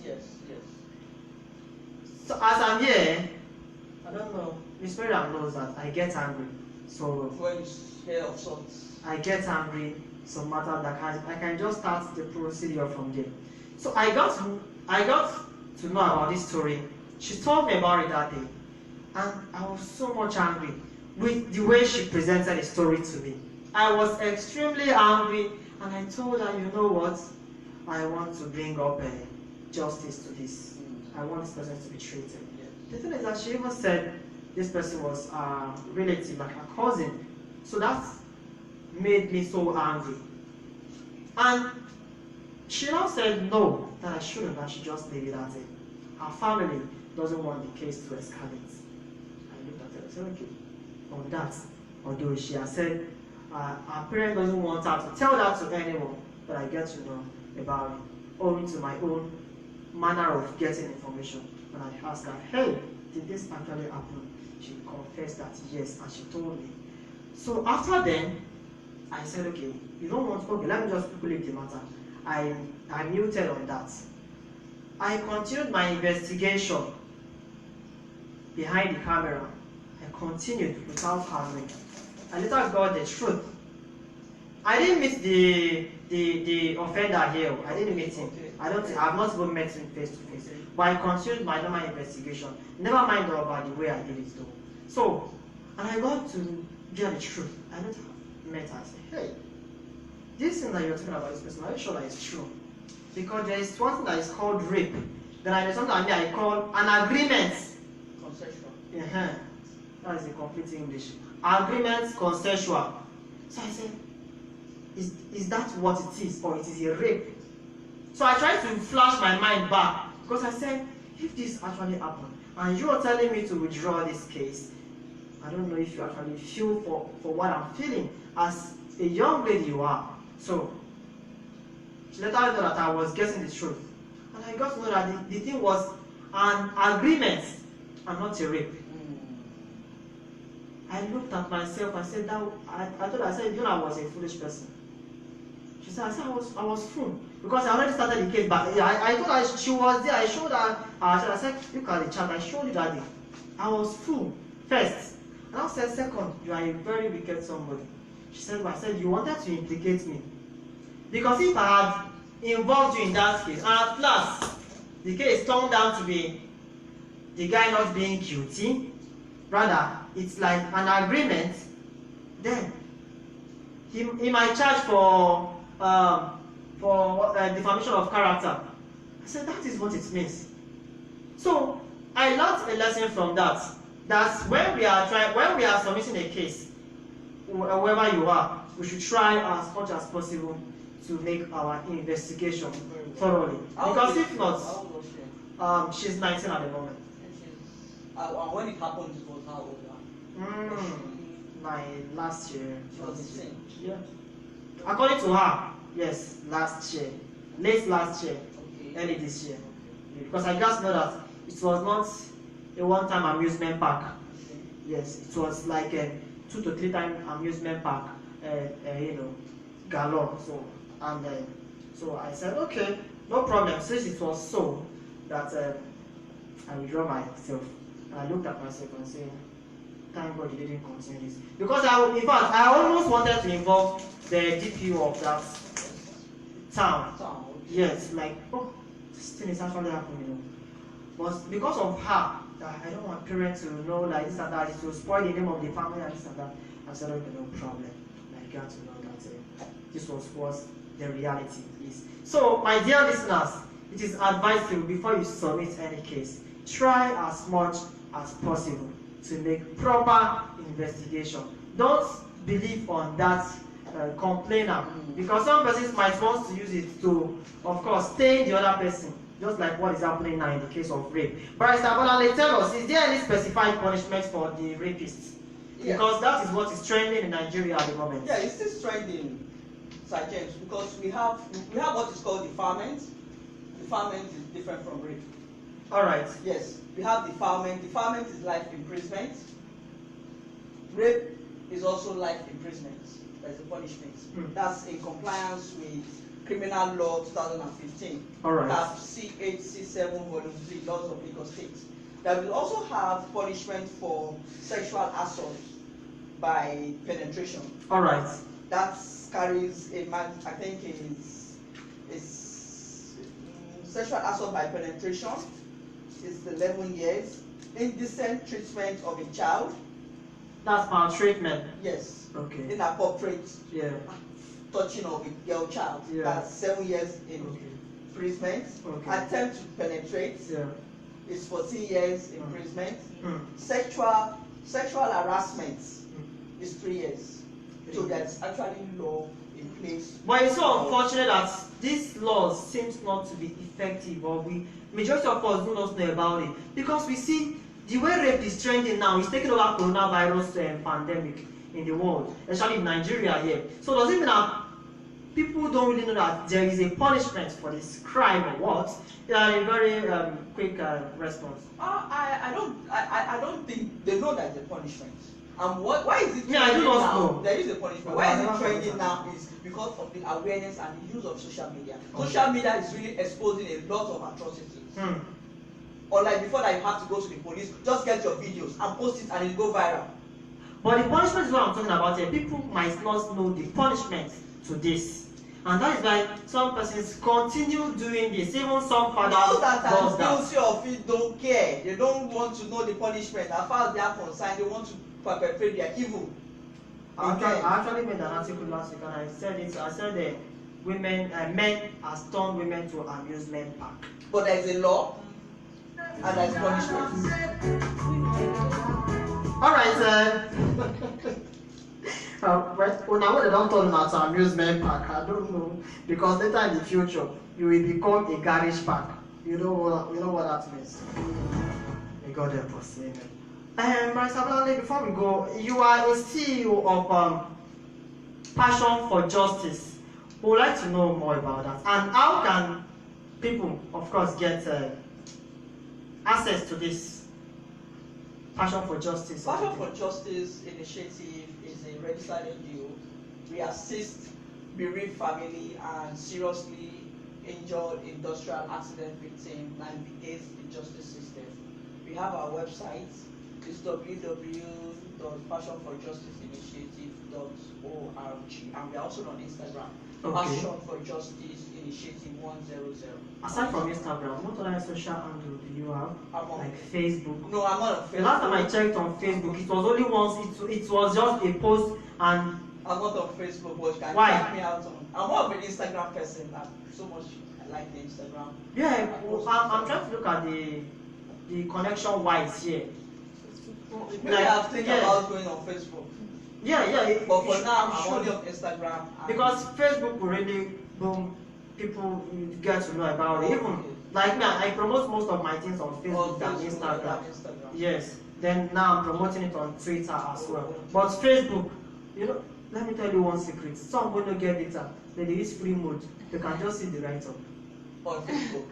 S5: So as I'm here, I don't know, Miss Miriam knows that I get angry. So
S6: when you hear of sorts,
S5: I get angry, so matter that I can just start the procedure from there. So I got to know about this story. She told me about it that day, and I was so much angry with the way she presented the story to me. I was extremely angry, and I told her, you know what, I want to bring up justice to this. I want this person to be treated. The thing is that she even said this person was a relative, like a cousin. So that made me so angry. And she now said no, that I shouldn't, that she just leave it at it. Her family doesn't want the case to escalate. I looked at her and said, okay, on that, although she has said her parent doesn't want her to tell that to anyone, but I get to know about it, owing to my own manner of getting information. And I asked her, hey, did this actually happen? She confessed that yes, and she told me. So after then, I said, okay, you don't want to, okay, let me just quickly leave the matter. I muted on that. I continued my investigation behind the camera. I continued without harming. I later got the truth. I didn't meet the offender here. I didn't meet him. I've not even met him face to face. But I continued my normal investigation. Never mind about the way I did it though. So, and I got to get the truth. I later met her and said, hey, this thing that you're talking about this person, are you sure that it's true? Because there is one thing that is called rape. Then there's something I call an agreement.
S6: Consensual.
S5: That is a complete English. Agreement consensual. So I said, is that what it is, or it is a rape? So I tried to flash my mind back, because I said, if this actually happened, and you are telling me to withdraw this case, I don't know if you actually feel for what I'm feeling as a young lady you are. So she let her know that I was getting the truth. And I got to know that the thing was an agreement and not a rape. I looked at myself and said, I thought I said, you know, I was a foolish person. She said, I was fool. Because I already started the case, but I thought she was there. I showed her. I said, look at the chat. I showed you that day. I was fool first. And I said, second, you are a very wicked somebody. She said, well, I said, you wanted to implicate me. Because if I had involved you in that case, and at last, the case turned out to be the guy not being guilty, rather, it's like an agreement, then he might charge for defamation of character. I said that is what it means. So I learned a lesson from that. That when we are submitting a case, wherever you are, we should try as much as possible to make our investigation thoroughly. Because if not, she's 19 at the moment.
S6: When it happened, it was how old?
S5: My last year.
S6: She was 16.
S5: Yeah. According to her, yes, last year, late last year, early this year. Because I just know that it was not a one-time amusement park. Yes, it was like a 2 to 3 time amusement park, galore. So so I said, okay, no problem. Since it was so that I withdraw myself. And I looked at myself and said, thank God you didn't continue this. Because in fact, I almost wanted to involve the DPO of that town. Yes, like, oh, this thing is actually happening. But because of her, I don't want parents to know like this and that, it will spoil the name of the family and this and that. I said, okay, no problem. I got to know that this was what the reality is. So, my dear listeners, it is advisable before you submit any case, try as much as possible to make proper investigation. Don't believe on that complainer, because some persons might want to use it to, of course, stain the other person, just like what is happening now in the case of rape. But Bolanle, tell us, is there any specified punishment for the rapists? Yes. Because that is what is trending in Nigeria at the moment.
S6: Yeah, it's still trending, Sir James, because we have what is called defilement. Defilement is different from rape.
S5: All right.
S6: Yes, we have defilement. Defilement is life imprisonment. Rape is also life imprisonment as a punishment. That's in compliance with Criminal Law 2015.
S5: All right.
S6: That's C8, C7, Volume 3, Laws of Lagos State. That will also have punishment for sexual assault by penetration.
S5: All right.
S6: That carries a man, I think, is sexual assault by penetration is 11 years. Indecent treatment of a child.
S5: That's maltreatment.
S6: Yes.
S5: Okay.
S6: Inappropriate.
S5: Yeah.
S6: Touching of a girl child.
S5: Yeah.
S6: That's 7 years in imprisonment.
S5: Okay.
S6: Attempt to penetrate.
S5: Yeah.
S6: Is 14 years imprisonment. Sexual harassment is 3 years. So there's actually law in place.
S5: But it's so unfortunate that these laws seems not to be effective, or majority of us do not know about it, because we see the way rape is trending now is taking over coronavirus pandemic in the world, especially in Nigeria here. So does it mean that people don't really know that there is a punishment for this crime or what? A very quick response.
S6: I don't think they know that the punishment. And why is it trending
S5: I do not
S6: now?
S5: know.
S6: There is a punishment. Why is it trending now is because of the awareness and the use of social media. Social media is really exposing a lot of atrocities. Unlike before that you have to go to the police, just get your videos and post it and it go viral.
S5: But the punishment is what I'm talking about here. People might not know the punishment to this. And that is why some persons continue doing this. Even some fathers
S6: those that are
S5: does
S6: guilty of it don't care. They don't want to know the punishment. As far as they are concerned, they want to perpetrate their evil.
S5: I actually made an article last week and I said it. I said that men has turned women to amusement park.
S6: But there is a law and there is punishment.
S5: All right, now they don't turn out to amusement park, I don't know, because later in the future you will become a garage park. You know what that means. May God help us. Amen. Before we go, you are a CEO of Passion for Justice. We would like to know more about that, and how can people, of course, get access to this Passion for Justice?
S6: Passion for Justice initiative is a registered NGO. We assist bereaved family and seriously injured industrial accident victims navigate the justice system. We have our website. It's www.passionforjusticeinitiative.org, and we are also on Instagram. Passion for Justice Initiative 100.
S5: Aside from Instagram, what other social handle do you have? Like Facebook?
S6: No, I'm not on Facebook.
S5: The last time I checked on Facebook, it was only once. It was just a post, and
S6: I'm not on Facebook, but you can
S5: Why?
S6: check me out on. I'm more of an Instagram person. I'm so much. I like the Instagram.
S5: Yeah, I'm trying to look at the connection wise here.
S6: Maybe I have think about going on Facebook.
S5: Yeah.
S6: But for now, I'm only on Instagram.
S5: Because Facebook will really boom, people get to know about it. Even like me, I promote most of my things on Facebook than Instagram. Yes. Then now I'm promoting it on Twitter as well. But Facebook, let me tell you one secret. Some will not get data. They use free mode. They can just see the write-up.
S6: On Facebook.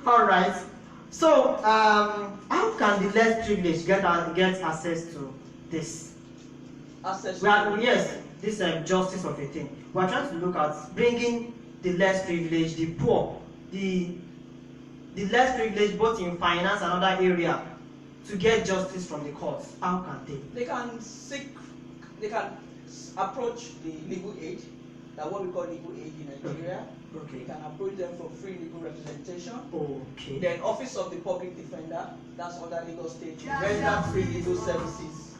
S5: All right. So, how can the less privileged get access to this?
S6: Access.
S5: Yes, this justice of a thing. We are trying to look at bringing the less privileged, the poor, the less privileged, both in finance and other area, to get justice from the courts. How can they?
S6: They can approach the legal aid, that's what we call legal aid in Nigeria.
S5: Okay.
S6: They can approach them for free legal representation.
S5: Okay.
S6: Then Office of the Public Defender, that's under legal state, to render free legal services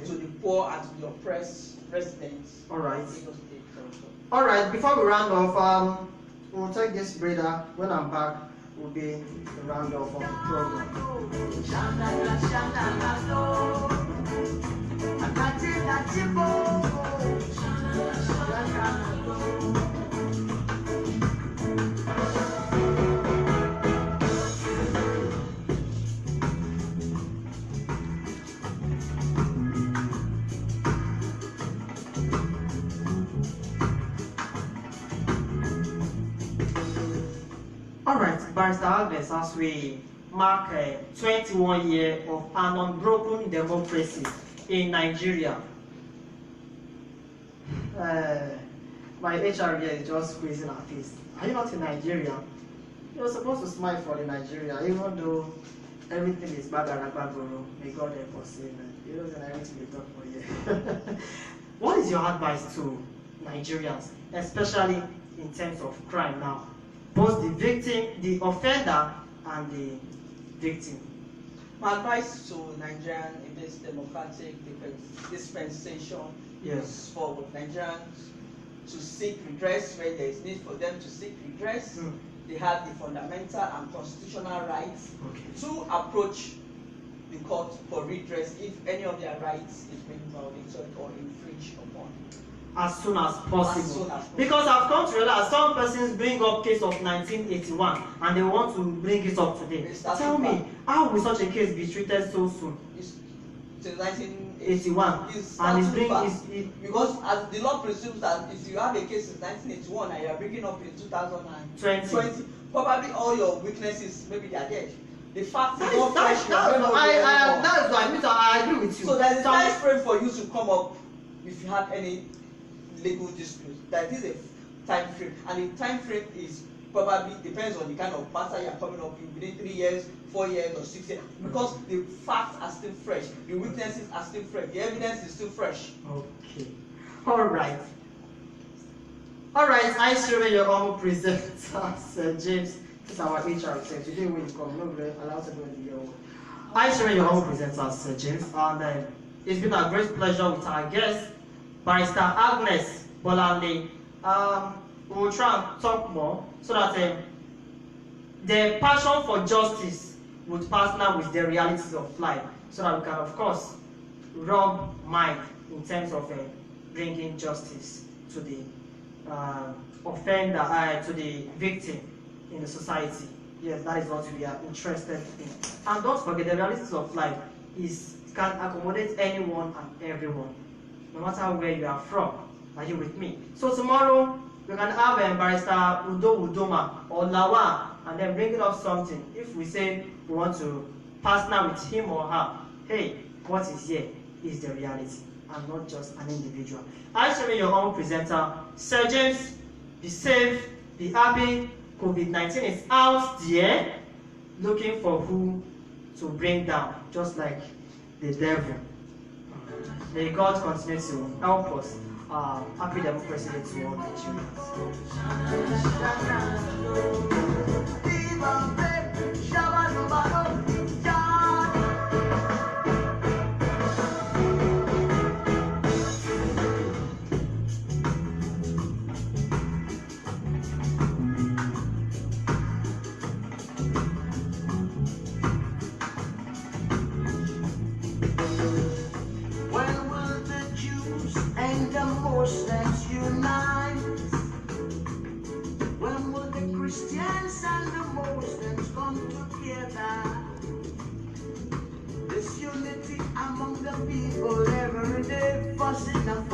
S6: to the poor and to the oppressed residents.
S5: All right.
S6: Legal state also.
S5: All right. Before we round off, we'll take this breather. When I'm back, will be the round off of the program. Alright, Barrister Agnes, as we mark 21 years of an unbroken democracy in Nigeria. My HR here is just squeezing her face. Are you not in Nigeria? You're supposed to smile for the Nigeria, even though everything is bagaro. May God help us, amen. You know that everything is done for you. What is your advice to Nigerians, especially in terms of crime now? Both the victim, the offender, and the victim.
S6: My advice to Nigerians in this democratic dispensation is for Nigerians to seek redress where there is need for them to seek redress. They have the fundamental and constitutional rights to approach the court for redress if any of their rights is being violated or infringed upon.
S5: As soon as possible. Because I've come to realize some persons bring up case of 1981 and they want to bring it up today. Tell me, how will such a case be treated so soon?
S6: It's
S5: 1981 and
S6: because as the law presumes that if you have a case in 1981 and you are bringing up in 2020, probably all your witnesses, maybe they are dead. The fact is not fresh.
S5: I agree with you.
S6: So there is a time frame for you to come up if you have any legal dispute. That is a time frame, and the time frame is probably depends on the kind of matter you are coming up with within 3 years, 4 years, or 6 years, because the facts are still fresh, the witnesses are still fresh, the evidence is still fresh.
S5: Okay. All right. I surely your honorable presenter, Sir James. This is our HR exec. Today we come, not very allowed to go in the year. I surely your honorable presenter, Sir James, and it's been a great pleasure with our guest, Barrister Agnes BOLANLE. We will try and talk more so that the passion for justice would partner with the realities of life, so that we can, of course, rub mind in terms of bringing justice to the offender, to the victim in the society. Yes, that is what we are interested in. And don't forget, the realities of life can accommodate anyone and everyone, no matter where you are from. Are you with me? So tomorrow we can have Barrister Udo Udoma or Lawa, and then bring up something. If we say we want to partner with him or her, hey, what is here is the reality and not just an individual. I shall be your own presenter, Sir James. Be safe, be happy. COVID-19 is out there looking for who to bring down, just like the devil. May God continue to help us. Happy democracy to all Nigerians.
S1: Muslims unite? When will the Christians and the Muslims come together? This unity among the people every day, fussing and